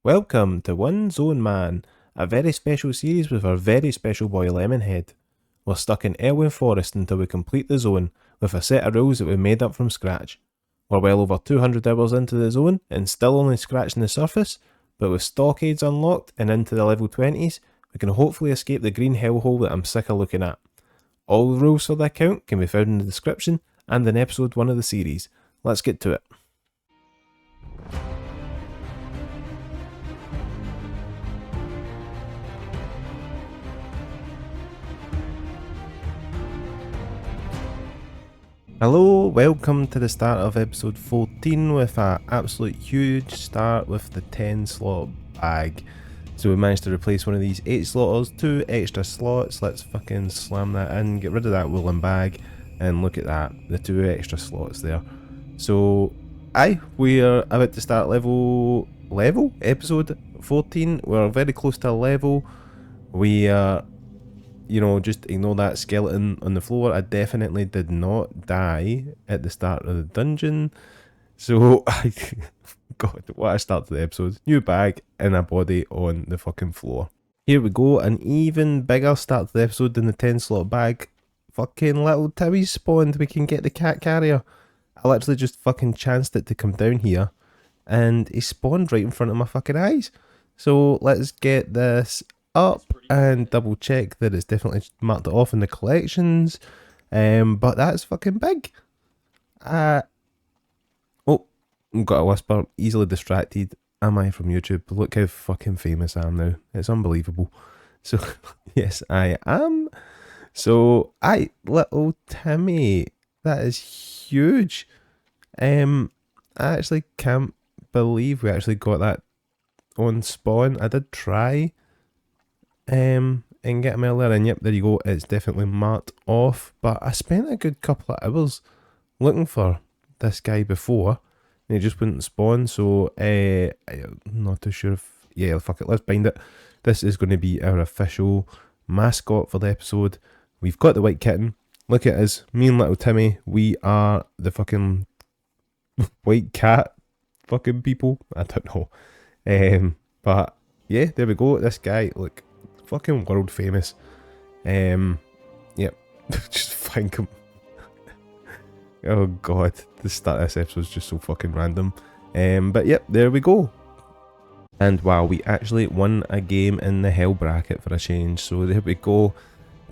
Welcome to One Zone Man, a very special series with our very special boy Lemonhead. We're stuck in Elwyn Forest until we complete the zone, with a set of rules that we made up from scratch. We're well over 200 hours into the zone and still only scratching the surface, but with Stockades unlocked and into the level 20s, we can hopefully escape the green hellhole that I'm sick of looking at. All the rules for the account can be found in the description and in episode 1 of the series. Let's get to it. Hello, welcome to the start of episode 14 with an absolute huge start with the 10 slot bag. So we managed to replace one of these 8 slotters, 2 extra slots. Let's fucking slam that in, get rid of that woolen bag, and look at that, the 2 extra slots there. So we are about to start episode 14. We're very close to a level. We just ignore that skeleton on the floor. I definitely did not die at the start of the dungeon. So, God, what a start to the episode. New bag and a body on the fucking floor. Here we go, an even bigger start to the episode than the 10 slot bag. Fucking little Timmy spawned. We can get the cat carrier. I literally just fucking chanced it to come down here, and he spawned right in front of my fucking eyes. So, let's get this up and double check that it's definitely marked it off in the collections, but that's fucking big. Got a whisper, easily distracted. Am I from YouTube? Look how fucking famous I am now. It's unbelievable. So yes, I am. So little Timmy, that is huge. I actually can't believe we actually got that on spawn. I did try and get him earlier, and yep, there you go, it's definitely marked off. But I spent a good couple of hours looking for this guy before, and he just wouldn't spawn. So I'm not too sure if, yeah, fuck it, let's bind it. This is going to be our official mascot for the episode. We've got the white kitten. Look at us, me and little Timmy. We are the fucking white cat fucking people. I don't know, but yeah, there we go. This guy, look, fucking world famous. Yep, just thank him. Oh god, the start of this episode is just so fucking random. But yep, there we go. And wow, we actually won a game in the hell bracket for a change. So there we go,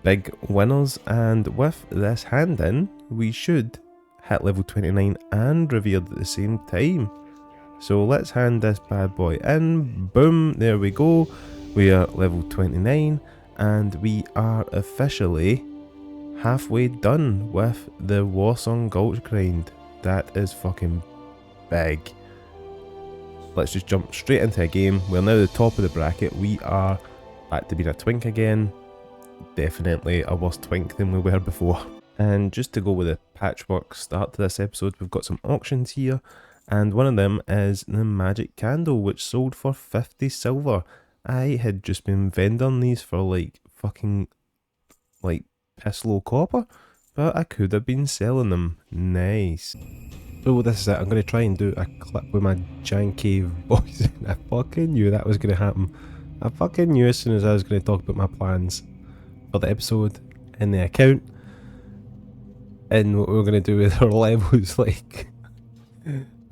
big winners. And with this hand in, we should hit level 29 and revered at the same time. So let's hand this bad boy in. Boom, there we go. We are level 29 and we are officially halfway done with the Warsong Gulch grind. That is fucking big. Let's just jump straight into a game. We're now at the top of the bracket. We are back to being a twink again. Definitely a worse twink than we were before. And just to go with a patchwork start to this episode, we've got some auctions here. And one of them is the magic candle, which sold for 50 silver. I had just been vending these for like fucking like piss low copper, but I could have been selling them. Nice. So this is it. I'm going to try and do a clip with my janky voice. I fucking knew that was going to happen. I fucking knew as soon as I was going to talk about my plans for the episode and the account and what we were going to do with our levels. Like,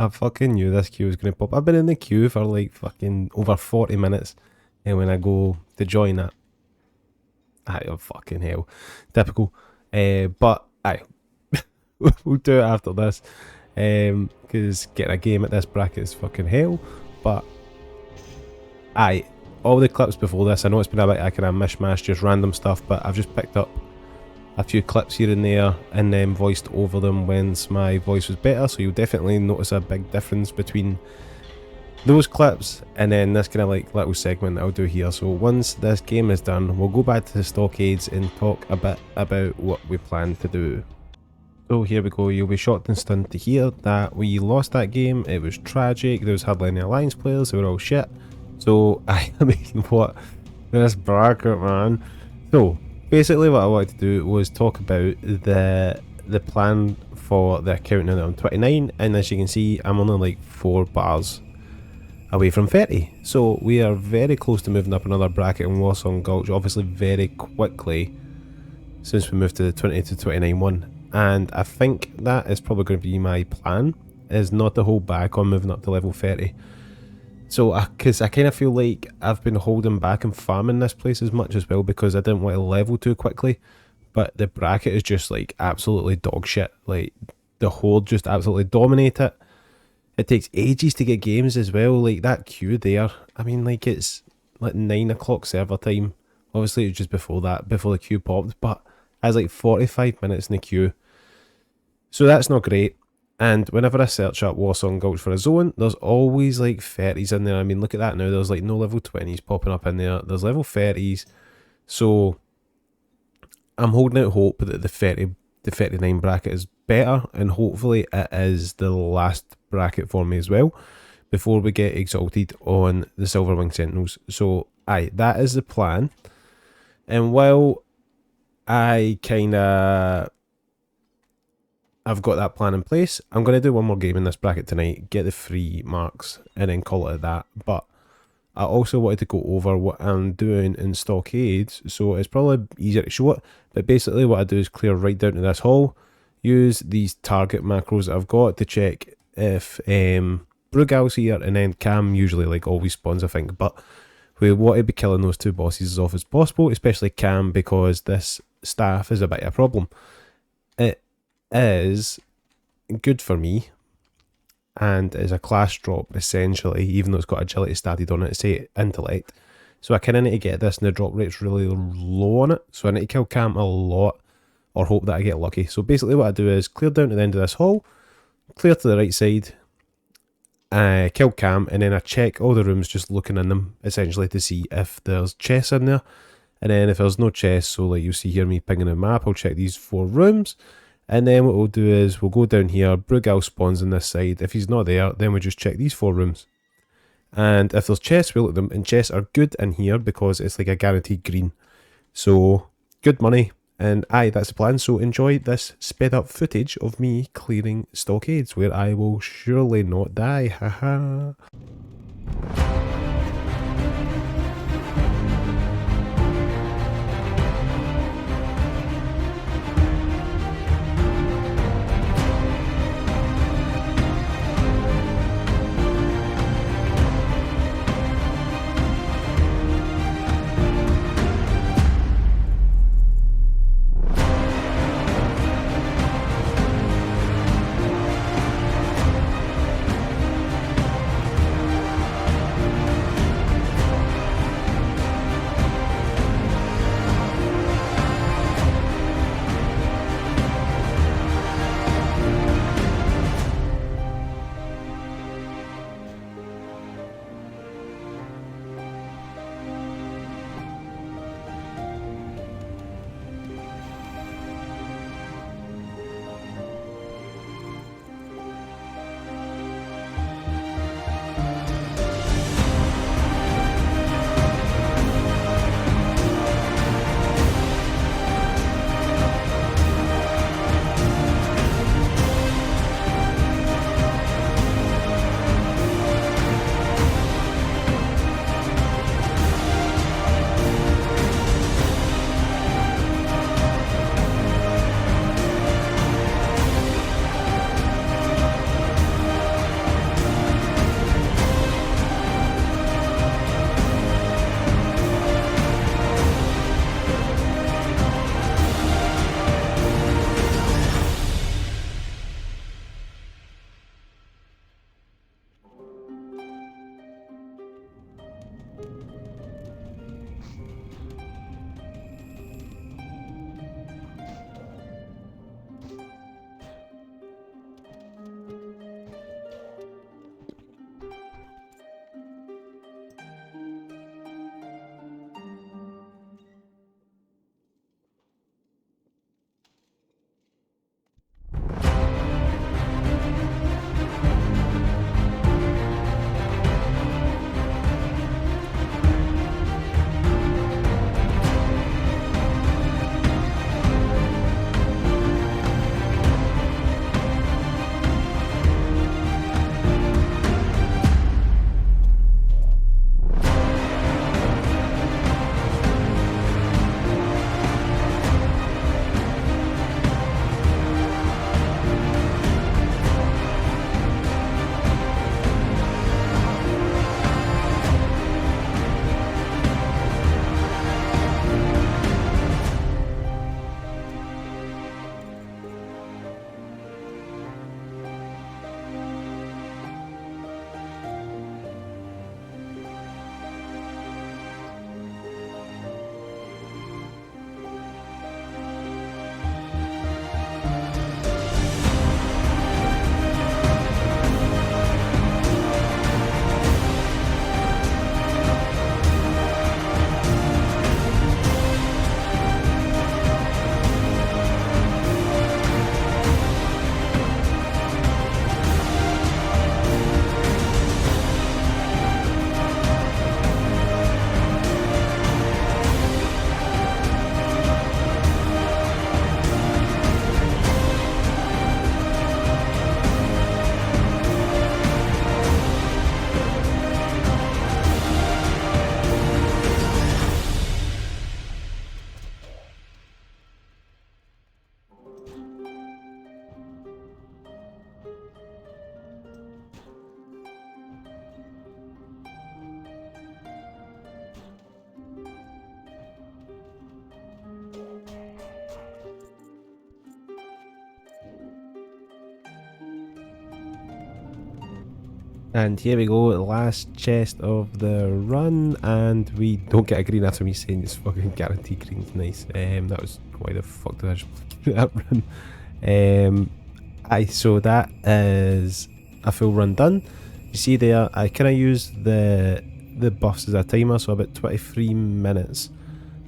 I fucking knew this queue was going to pop. I've been in the queue for like fucking over 40 minutes. And when I go to join it, oh fucking hell, typical. But we'll do it after this, because getting a game at this bracket is fucking hell. But all the clips before this, I know it's been a bit kind of mishmash, just random stuff, but I've just picked up a few clips here and there and then voiced over them when my voice was better. So you'll definitely notice a big difference between those clips and then this kind of like little segment that I'll do here. So once this game is done, we'll go back to the Stockades and talk a bit about what we plan to do. So here we go. You'll be shocked and stunned to hear that we lost that game. It was tragic. There was hardly any Alliance players. They were all shit. So I mean, what this bracket, man. So basically what I wanted to do was talk about the plan for the account now that I'm 29, and as you can see, I'm only like 4 bars away from 30. So we are very close to moving up another bracket in Warsong Gulch, obviously very quickly since we moved to the 20 to 29 one. And I think that is probably going to be my plan, is not to hold back on moving up to level 30. So, because I kind of feel like I've been holding back and farming this place as much as well because I didn't want to level too quickly. But the bracket is just like absolutely dog shit. Like the horde just absolutely dominate it. It takes ages to get games as well. Like that queue there. I mean, like it's like 9 o'clock server time. Obviously, it was just before that, before the queue popped. But I was like 45 minutes in the queue. So that's not great. And whenever I search up Warsong Gulch for a zone, there's always like 30s in there. I mean, look at that now. There's like no level 20s popping up in there. There's level 30s. So I'm holding out hope that the 39 bracket is better. And hopefully it is the last bracket for me as well, before we get exalted on the Silver Wing Sentinels. So, aye, that is the plan. And while I've got that plan in place, I'm going to do one more game in this bracket tonight, get the 3 marks, and then call it at that. But I also wanted to go over what I'm doing in Stockades, so it's probably easier to show it. But basically what I do is clear right down to this hall, use these target macros that I've got to check if Brugal's here, and then Cam usually like always spawns, I think. But we want to be killing those 2 bosses as off as possible, especially Cam, because this staff is a bit of a problem. It is good for me and is a class drop essentially, even though it's got agility started on it, say intellect. So I kind of need to get this, and the drop rate's really low on it, so I need to kill Cam a lot or hope that I get lucky. So basically what I do is clear down to the end of this hall, clear to the right side, kill Cam, and then I check all the rooms just looking in them essentially to see if there's chests in there. And then if there's no chests, so like you see here me pinging the map, I'll check these 4 rooms. And then what we'll do is we'll go down here, Brugal spawns on this side. If he's not there, then we just check these 4 rooms. And if there's chests, we'll look at them. And chests are good in here because it's like a guaranteed green. So, good money. And aye, that's the plan. So enjoy this sped up footage of me clearing Stockades, where I will surely not die. Haha. And here we go, the last chest of the run, and we don't get a green after me saying it's fucking guaranteed green. Nice. That was, why the fuck did I just do that run? So that is a full run done. You see there, I kind of used the buffs as a timer, so about 23 minutes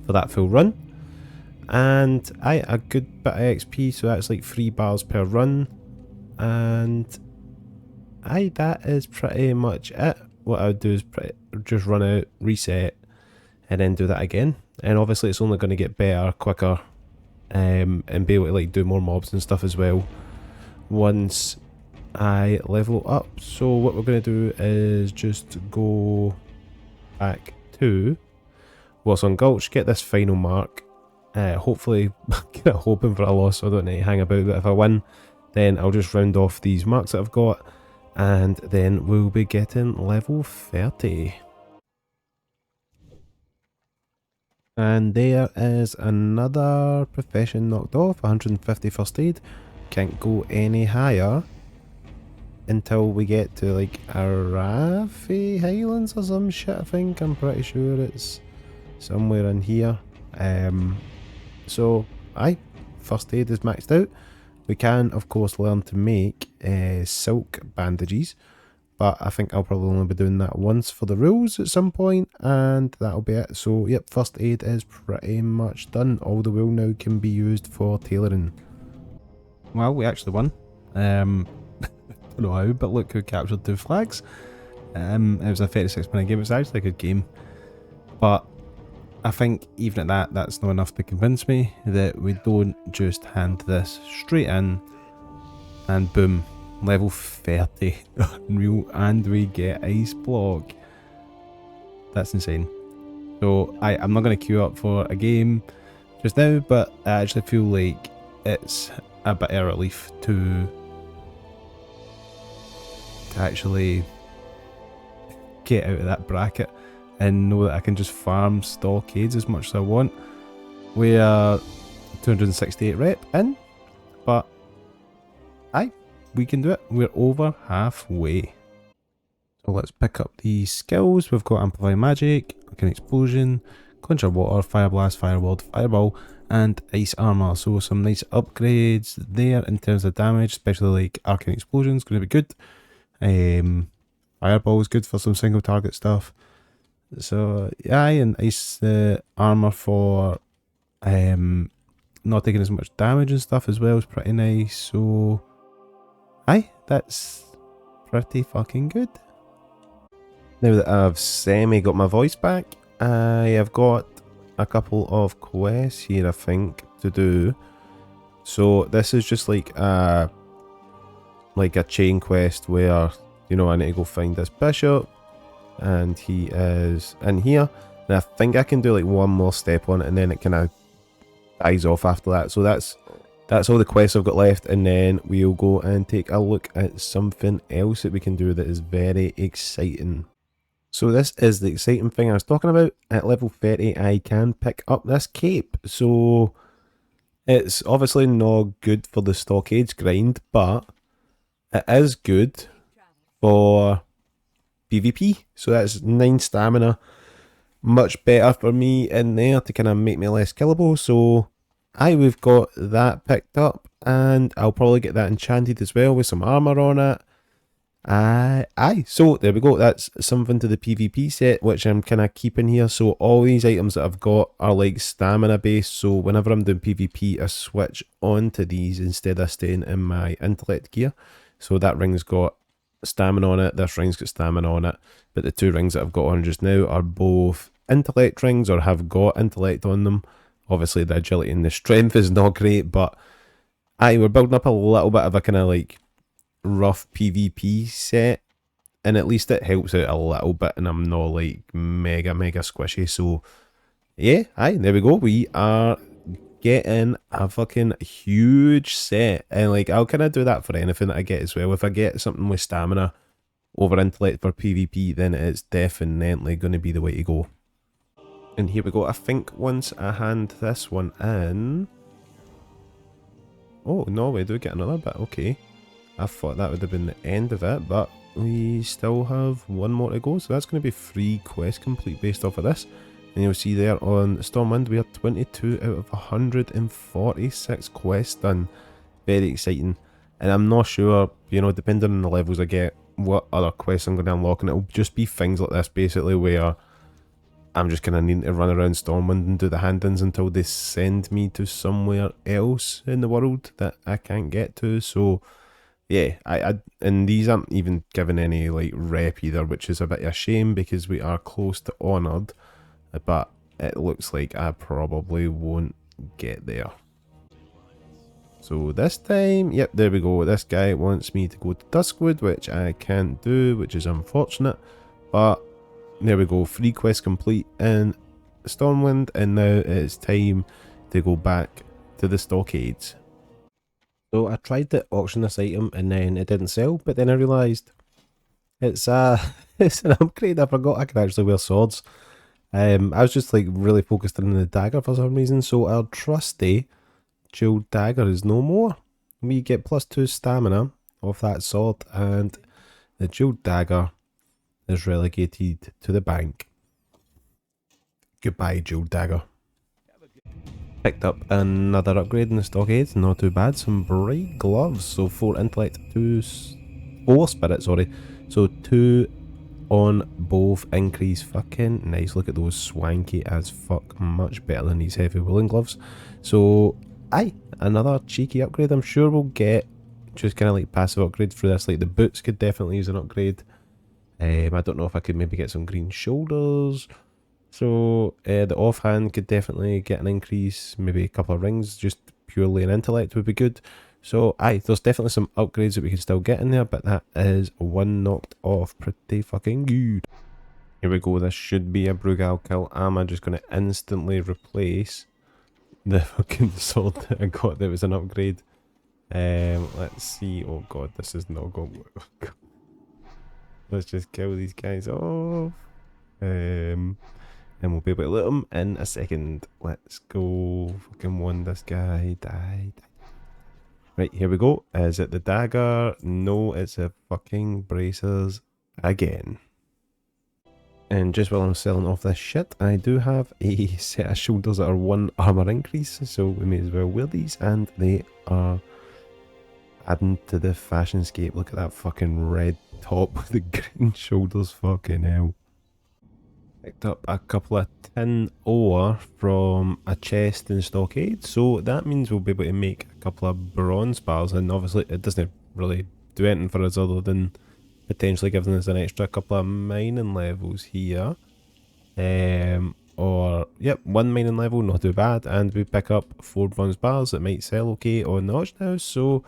for that full run. And a good bit of XP, so that's like 3 bars per run. And that is pretty much it. What I would do is just run out, reset, and then do that again. And obviously it's only going to get better, quicker, and be able to like do more mobs and stuff as well once I level up. So what we're going to do is just go back to Warsong Gulch, get this final mark. Hopefully, kind of hoping for a loss so I don't need to hang about, but if I win, then I'll just round off these marks that I've got, and then we'll be getting level 30. And there is another profession knocked off, 150 first aid. Can't go any higher until we get to like Arafi Highlands or some shit, I think. I'm pretty sure it's somewhere in here. So, first aid is maxed out. We can, of course, learn to make silk bandages, but I think I'll probably only be doing that once for the rules at some point, and that'll be it. So, yep, first aid is pretty much done. All the wool now can be used for tailoring. Well, we actually won. I don't know how, but look who captured 2 flags. It was a 36-minute game. It was actually a good game, but I think even at that, that's not enough to convince me that we don't just hand this straight in and boom, level 30, unreal, and we get ice block. That's insane. So I'm not going to queue up for a game just now, but I actually feel like it's a bit of relief to actually get out of that bracket and know that I can just farm Stockades as much as I want. We are 268 rep in, but we can do it. We're over halfway. So let's pick up the skills. We've got Amplify Magic, Arcane Explosion, Conjure Water, Fire Blast, Firewall, Fireball, and Ice Armor. So some nice upgrades there in terms of damage, especially like Arcane Explosion is going to be good. Fireball is good for some single target stuff. So yeah, and ice armor for not taking as much damage and stuff as well is pretty nice. So that's pretty fucking good. Now that I've semi got my voice back, I have got a couple of quests here I think to do. So this is just like a chain quest where, you know, I need to go find this bishop, and he is in here, and I think I can do like one more step on it and then it kind of dies off after that. So that's all the quests I've got left, and then we'll go and take a look at something else that we can do that is very exciting. So this is the exciting thing I was talking about. At level 30 I can pick up this cape. So it's obviously not good for the Stockades grind, but it is good for PvP. So that's 9 stamina, much better for me in there to kind of make me less killable. So we've got that picked up, and I'll probably get that enchanted as well with some armor on it. So there we go. That's something to the PvP set, which I'm kind of keeping here. So all these items that I've got are like stamina based, so whenever I'm doing PvP I switch on to these instead of staying in my intellect gear. So that ring's got stamina on it, this ring's got stamina on it, but the 2 rings that I've got on just now are both intellect rings, or have got intellect on them. Obviously the agility and the strength is not great, but we're building up a little bit of a kind of like rough PvP set, and at least it helps out a little bit, and I'm not like mega squishy. So yeah, there we go. We are getting a fucking huge set, and like I'll kind of do that for anything that I get as well. If I get something with stamina over intellect for PvP, then it's definitely going to be the way to go. And here we go. I think once I hand this one in, oh no, we do get another bit. Okay, I thought that would have been the end of it, but we still have one more to go, so that's going to be 3 quests complete based off of this. And you'll see there on Stormwind we are 22 out of 146 quests done. Very exciting. And I'm not sure, you know, depending on the levels I get, what other quests I'm going to unlock, and it'll just be things like this basically where I'm just kind of needing to run around Stormwind and do the hand-ins until they send me to somewhere else in the world that I can't get to. So yeah, and these aren't even given any like rep either, which is a bit of a shame because we are close to Honoured, but it looks like I probably won't get there. So this time, yep, there we go. This guy wants me to go to Duskwood, which I can't do, which is unfortunate. But there we go, 3 quests complete in Stormwind, and now it's time to go back to the Stockades. So I tried to auction this item and then it didn't sell, but then I realised it's it's an upgrade. I forgot I could actually wear swords. I was just like really focused on the dagger for some reason, so our trusty jeweled dagger is no more. We get +2 stamina off that sword, and the jeweled dagger is relegated to the bank. Goodbye, jeweled dagger. Picked up another upgrade in the Stockades, not too bad. Some bright gloves, so 4 intellect, 4 spirit, sorry. So 2 on both increase. Fucking nice. Look at those, swanky as fuck. Much better than these heavy woolen gloves. So aye, another cheeky upgrade. I'm sure we'll get just kind of like passive upgrade for this. Like the boots could definitely use an upgrade. I don't know if I could maybe get some green shoulders. So the offhand could definitely get an increase, maybe a couple of rings, just purely an intellect would be good. So aye, there's definitely some upgrades that we can still get in there, but that is one knocked off pretty fucking good. Here we go, this should be a Brugal kill. Am I just going to instantly replace the fucking sword that I got that was an upgrade? Let's see. Oh god, this is not going well. Let's just kill these guys off. And we'll be able to loot them in a second. Let's go. Fucking won this guy. Die. Right, here we go. Is it the dagger? No, it's the fucking bracers again. And just while I'm selling off this shit, I do have a set of shoulders that are 1 armour increase, so we may as well wear these, and they are adding to the fashion scape. Look at that fucking red top with the green shoulders, fucking hell. Picked up a couple of tin ore from a chest in Stockade, so that means we'll be able to make a couple of bronze bars, and obviously it doesn't really do anything for us other than potentially giving us an extra couple of mining levels here. Or, yep, 1 mining level, not too bad, and we pick up 4 bronze bars that might sell okay on the auction house, so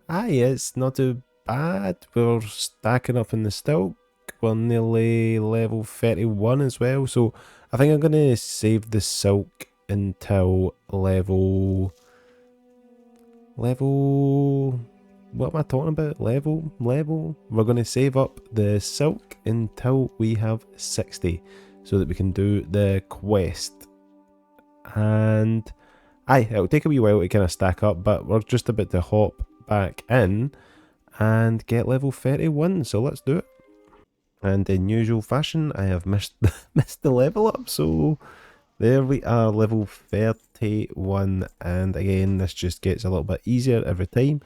aye, it's not too bad. We're stacking up in the Stilk. We're nearly level 31 as well, so I think I'm going to save the silk until level... What am I talking about? Level? We're going to save up the silk until we have 60, so that we can do the quest. And aye, it'll take a wee while to kind of stack up, but we're just about to hop back in and get level 31, so let's do it. And in usual fashion, I have missed the level up, so there we are, level 31, and again, this just gets a little bit easier every time,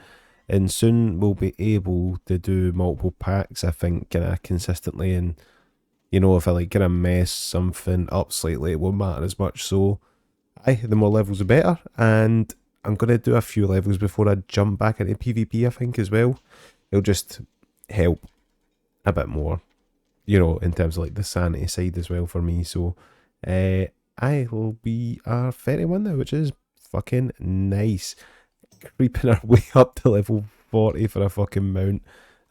and soon we'll be able to do multiple packs, I think, kind of consistently, and you know, if I like kind of mess something up slightly, it won't matter as much, so aye, the more levels the better, and I'm going to do a few levels before I jump back into PvP, I think, as well. It'll just help a bit more, you know, in terms of like the sanity side as well for me. So I will be R31 now, which is fucking nice. Creeping our way up to level 40 for a fucking mount.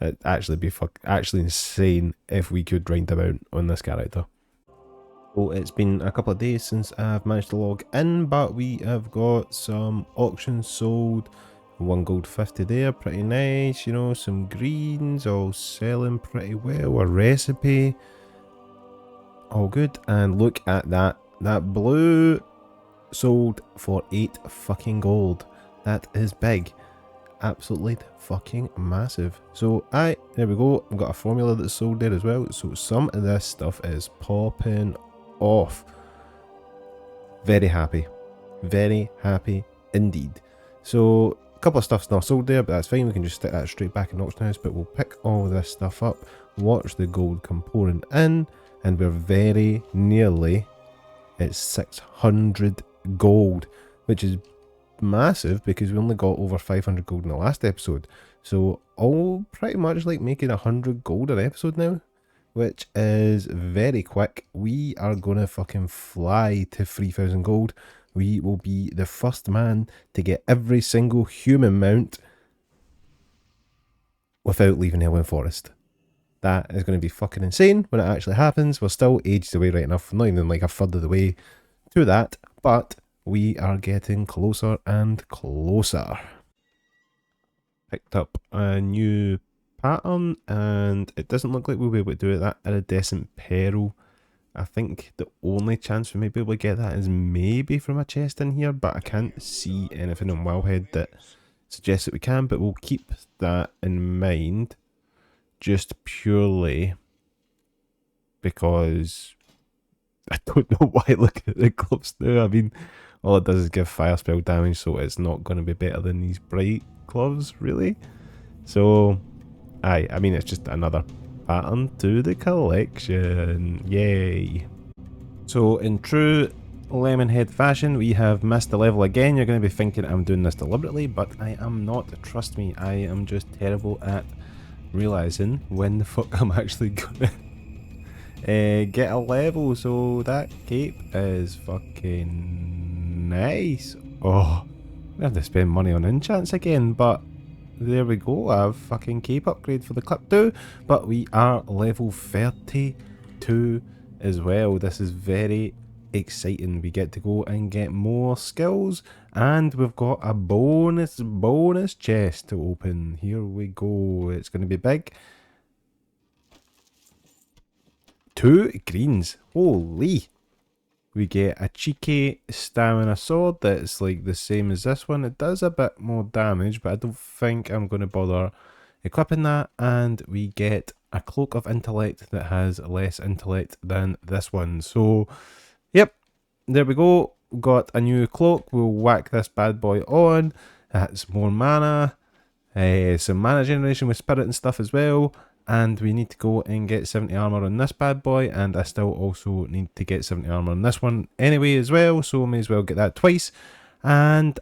It'd actually be actually insane if we could grind a mount on this character. Well, it's been a couple of days since I've managed to log in, but we have got some auctions sold. 1 gold 50 there, pretty nice, you know, some greens, all selling pretty well, a recipe, all good, and look at that, that blue sold for 8 fucking gold, that is big, absolutely fucking massive, so there we go. I've got a formula that's sold there as well. So some of this stuff is popping off. Very happy. Very happy indeed. So a couple of stuff's not sold there, but that's fine. We can just stick that straight back in auction house. But we'll pick all this stuff up, watch the gold come pouring in, and we're very nearly at 600 gold, which is massive because we only got over 500 gold in the last episode. So all pretty much like making 100 gold an episode now, which is very quick. We are gonna fucking fly to 3000 gold. We will be the first man to get every single human mount without leaving Hellwind Forest. That is going to be fucking insane when it actually happens. We're still aged away right enough, not even like a third of the way to that, but we are getting closer and closer. Picked up a new pattern, and it doesn't look like we'll be able to do it that iridescent peril. I think the only chance we may be able to get that is maybe from a chest in here, but I can't see anything on Wildhead that suggests that we can, but we'll keep that in mind just purely because I don't know why. Look at the gloves now. I mean, all it does is give fire spell damage, so it's not going to be better than these bright gloves, really. So, I mean, it's just another pattern to the collection. Yay. So, in true Lemonhead fashion, we have missed the level again. You're going to be thinking I'm doing this deliberately, but I am not. Trust me, I am just terrible at realising when the fuck I'm actually gonna get a level. So that cape is fucking nice. Oh, I have to spend money on enchants again, but there we go. I have fucking cape upgrade for the clip too, but we are level 32 as well. This is very exciting. We get to go and get more skills, and we've got a bonus chest to open. Here we go. It's going to be big. 2 greens. Holy. We get a cheeky stamina sword that's like the same as this one. It does a bit more damage, but I don't think I'm going to bother equipping that. And we get a cloak of intellect that has less intellect than this one. So, yep, there we go. Got a new cloak. We'll whack this bad boy on. That's more mana. Some mana generation with spirit and stuff as well. And we need to go and get 70 armor on this bad boy, and I still also need to get 70 armor on this one anyway as well, so may as well get that twice. And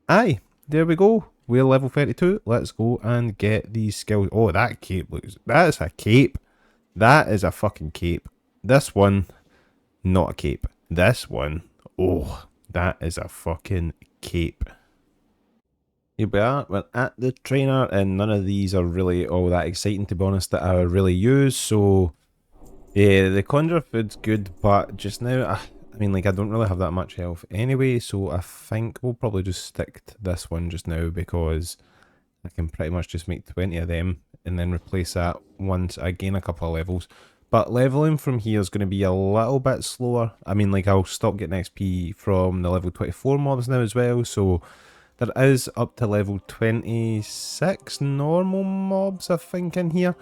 aye, there we go. We're level 32. Let's go and get these skills. Oh, that cape looks... That's a cape. That is a fucking cape. This one, not a cape. This one, oh, that is a fucking cape. Here we are, we're at the trainer, and none of these are really all that exciting, to be honest, that I really use. So yeah, the conjure food's good, but just now, I mean, like, I don't really have that much health anyway, so I think we'll probably just stick to this one just now, because I can pretty much just make 20 of them and then replace that once I gain a couple of levels. But leveling from here is going to be a little bit slower. I mean, like, I'll stop getting XP from the level 24 mobs now as well, so there is up to level 26 normal mobs, I think, in here.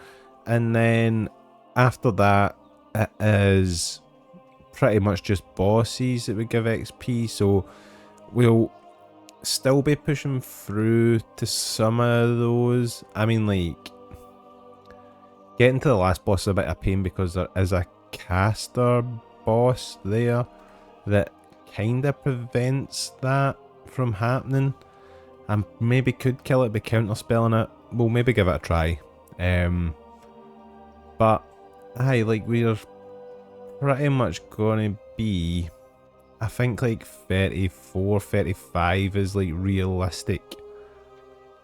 And then after that, it is pretty much just bosses that would give XP. So we'll still be pushing through to some of those. I mean, like, getting to the last boss is a bit of a pain because there is a caster boss there that kind of prevents that from happening. I maybe could kill it by counterspelling it. We'll maybe give it a try. But aye, like, we're pretty much gonna be, I think, like 34, 35 is like realistic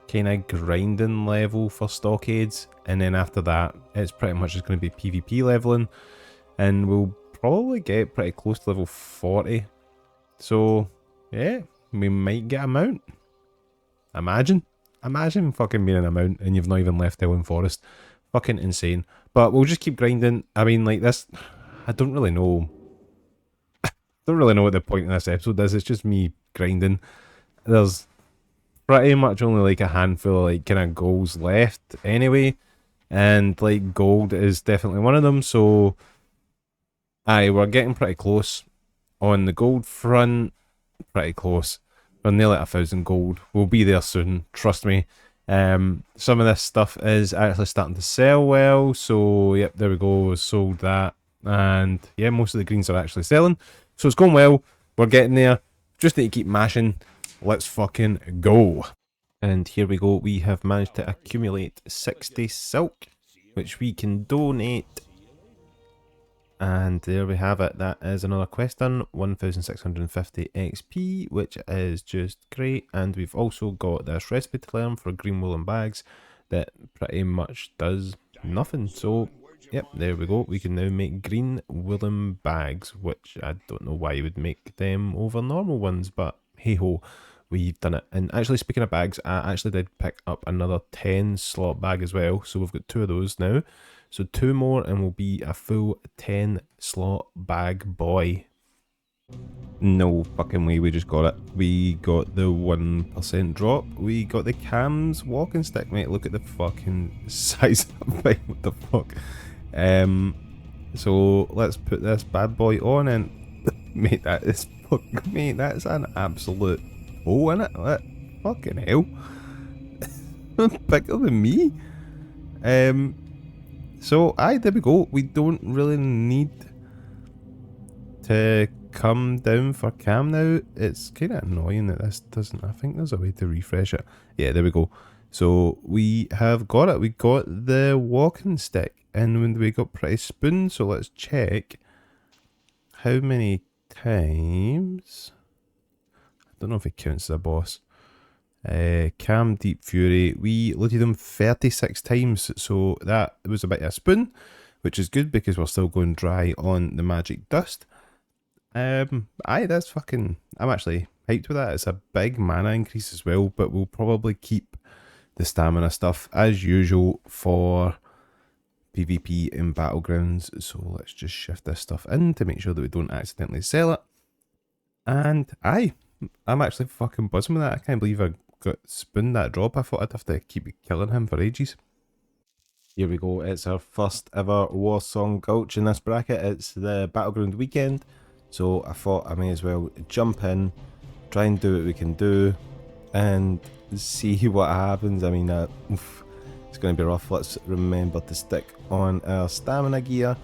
kind of grinding level for Stockades, and then after that it's pretty much just going to be PvP leveling, and we'll probably get pretty close to level 40. So yeah, we might get a mount. Imagine fucking being in a mount and you've not even left Hellwind Forest. Fucking insane. But we'll just keep grinding. I mean, like, this, I don't really know. Don't really know what the point of this episode is. It's just me grinding. There's pretty much only like a handful of like kind of goals left anyway. and like gold is definitely one of them. So, we're getting pretty close on the gold front. Pretty close. We're nearly at 1,000 gold. We'll be there soon. Trust me. Some of this stuff is actually starting to sell well. So, yep, there we go. Sold that. And yeah, most of the greens are actually selling. So it's going well. We're getting there. Just need to keep mashing. Let's fucking go. And here we go. We have managed to accumulate 60 silk, which we can donate. And there we have it. That is another quest done. 1,650 XP, which is just great. And we've also got this recipe to learn for green woolen bags that pretty much does nothing. So, yep, there we go. We can now make green woolen bags, which I don't know why you would make them over normal ones, but hey ho, we've done it. And actually, speaking of bags, I actually did pick up another 10 slot bag as well. So we've got 2 of those now. So 2 more and we'll be a full 10 slot bag boy. No fucking way, we just got it. We got the 1% drop. We got the cams walking stick, mate. Look at the fucking size of that thing. What the fuck? So let's put this bad boy on and mate, that is mate, that's an absolute hole in it. What? Fucking hell. Bigger than me. So, there we go. We don't really need to come down for cam now. It's kind of annoying that this doesn't... I think there's a way to refresh it. Yeah, there we go. So, we have got it. We got the walking stick. And when we got pretty spoon, so let's check how many times... I don't know if it counts as a boss. Cam Deep Fury, we looted him 36 times, so that was a bit of a spoon, which is good because we're still going dry on the magic dust. That's fucking, I'm actually hyped with that. It's a big mana increase as well, but we'll probably keep the stamina stuff as usual for PvP in Battlegrounds. So let's just shift this stuff in to make sure that we don't accidentally sell it. And I'm actually fucking buzzing with that. I can't believe I got spooned that drop. I thought I'd have to keep killing him for ages. Here we go. It's our first ever Warsong Gulch in this bracket. It's the Battleground weekend. So I thought I may as well jump in, try and do what we can do, and see what happens. I mean, it's going to be rough. Let's remember to stick on our stamina gear.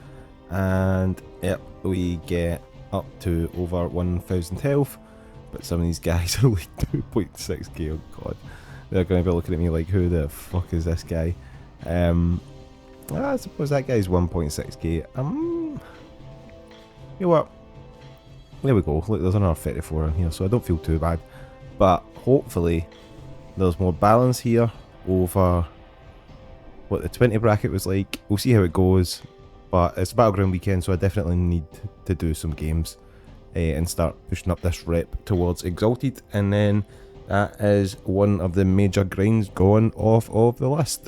And yep, we get up to over 1,000 health. But some of these guys are like 2.6k, oh god. They're going to be looking at me like, who the fuck is this guy? I suppose that guy's 1.6k. You know what? There we go. Look, there's another 34 in here, so I don't feel too bad. But hopefully, there's more balance here over what the 20 bracket was like. We'll see how it goes. But it's Battleground weekend, so I definitely need to do some games. And start pushing up this rep towards Exalted, and then that is one of the major grinds gone off of the list.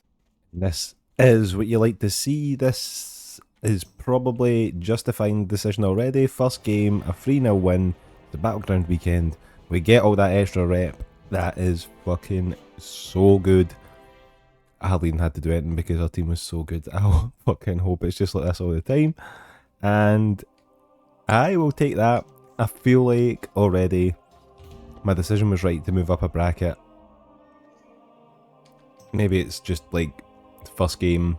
This is what you like to see. This is probably justifying the decision already. First game, a 3-0 win, the Battleground weekend. We get all that extra rep. That is fucking so good. I hardly even had to do anything because our team was so good. I fucking hope it's just like this all the time. And I will take that. I feel like already my decision was right to move up a bracket. Maybe it's just like first game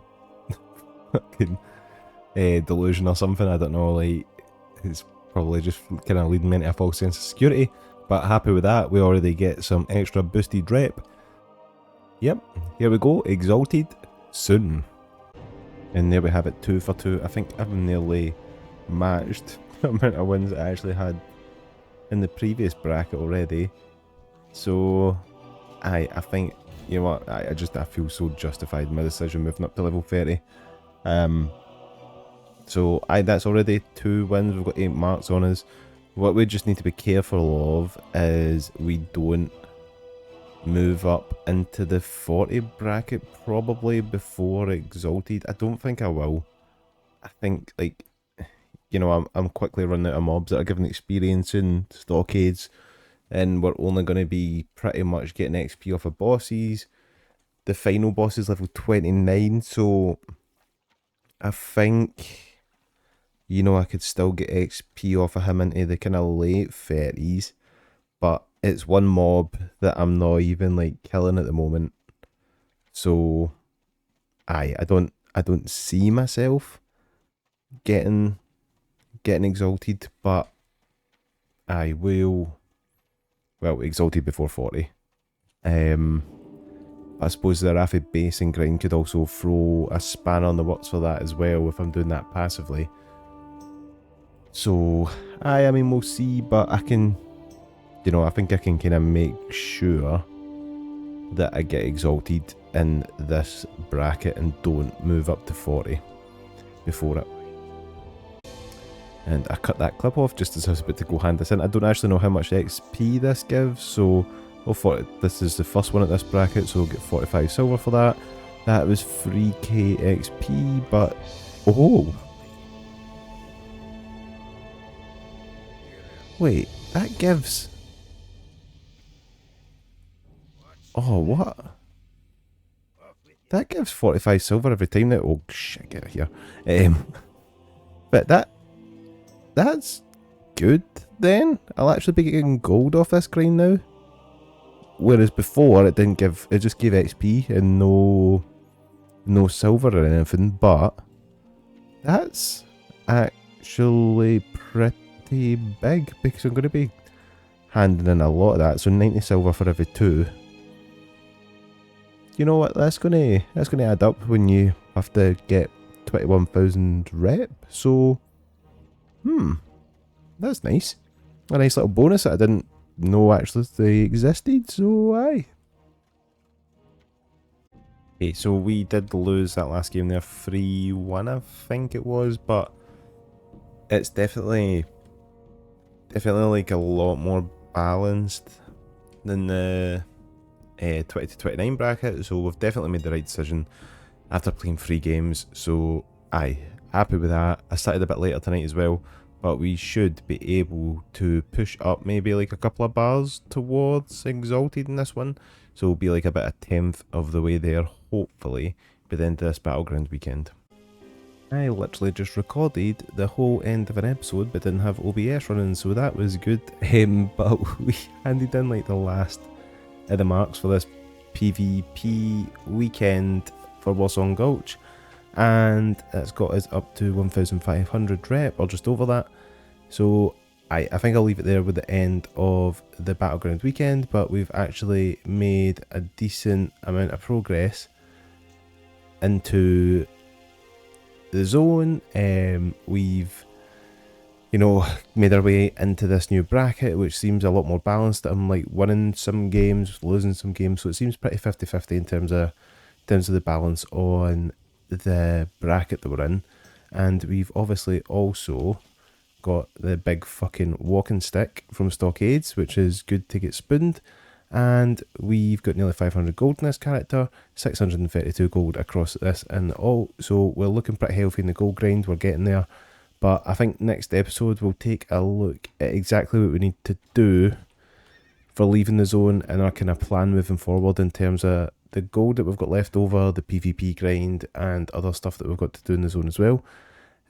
fucking delusion or something, I don't know, like it's probably just kind of leading me into a false sense of security, but happy with that. We already get some extra boosted rep. Yep, here we go, Exalted soon. And there we have it, 2 for 2. I think I've nearly matched the amount of wins I actually had in the previous bracket already. So I think, you know what, I feel so justified in my decision moving up to level 30. So that's already 2 wins. We've got 8 marks on us. What we just need to be careful of is we don't move up into the 40 bracket probably before Exalted. I don't think I will. I think, like, you know, I'm quickly running out of mobs that are giving experience in Stockades, and we're only going to be pretty much getting XP off of bosses. the final boss is level 29, so I think, you know, I could still get XP off of him into the kind of late 30s, but it's one mob that I'm not even like killing at the moment. So I don't see myself getting exalted, but I will, well, exalted before 40. I suppose the Rapid base and grind could also throw a spanner on the works for that as well if I'm doing that passively. So, I mean, we'll see, but I can, you know, I think I can kind of make sure that I get exalted in this bracket and don't move up to 40 before it. And I cut that clip off just as I was about to go hand this in. I don't actually know how much XP this gives, so this is the first one at this bracket, so we'll get 45 silver for that. That was 3k XP, but oh, wait, that gives, oh, what? That gives 45 silver every time now. Oh shit, get out of here. But that's good then. I'll actually be getting gold off this grind now. Whereas before it didn't give, it just gave XP and no silver or anything, but that's actually pretty big because I'm going to be handing in a lot of that. So 90 silver for every 2. You know what? That's gonna add up when you have to get 21,000 rep. So, that's nice. A nice little bonus that I didn't know actually they existed. So aye. Okay, so we did lose that last game there, 3-1 I think it was, but it's definitely like a lot more balanced than the 20 to 29 bracket, so we've definitely made the right decision after playing 3 games, so aye, happy with that. I started a bit later tonight as well, but we should be able to push up maybe like a couple of bars towards exalted in this one, so we'll be like about a 10th of the way there, hopefully, by the end of this Battleground weekend. I literally just recorded the whole end of an episode but didn't have OBS running, so that was good, but we handed in like the last of the marks for this PvP weekend for Warsong Gulch, and it's got us up to 1,500 rep, or just over that. So I think I'll leave it there with the end of the Battleground weekend, but we've actually made a decent amount of progress into the zone. We've, you know, made our way into this new bracket, which seems a lot more balanced. I'm like winning some games, losing some games, so it seems pretty 50-50 in terms of the balance on the bracket that we're in. And we've obviously also got the big fucking walking stick from Stockades, which is good to get spooned. And we've got nearly 500 gold in this character, 632 gold across this and all, so we're looking pretty healthy in the gold grind, we're getting there. But I think next episode we'll take a look at exactly what we need to do for leaving the zone and our kind of plan moving forward in terms of the gold that we've got left over, the PvP grind and other stuff that we've got to do in the zone as well.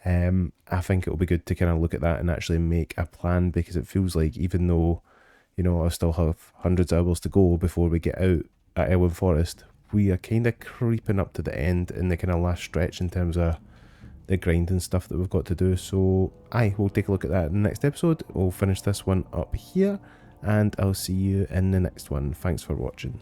I think it'll be good to kind of look at that and actually make a plan, because it feels like even though, you know, I still have hundreds of hours to go before we get out at Elwyn Forest, we are kind of creeping up to the end in the kind of last stretch in terms of the grind and stuff that we've got to do. So we'll take a look at that in the next episode. We'll finish this one up here and I'll see you in the next one. Thanks for watching.